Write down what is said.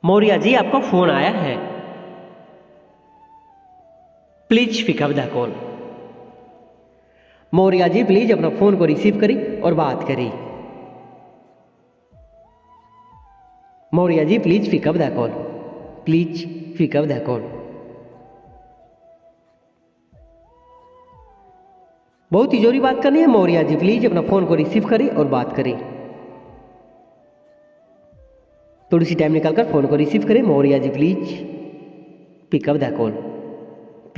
मौर्या जी, आपका फोन आया है। Please pick up the call. Maurya ji please अपना फोन को रिसीव करी और बात करी। Maurya ji please pick up the call. Please pick up the call. बहुत ही जरूरी बात करनी है। मौर्या जी प्लीज अपना फोन को रिसीव करी और बात करें। थोड़ी सी टाइम निकालकर फोन को रिसीव करें। Maurya ji please pick up the call.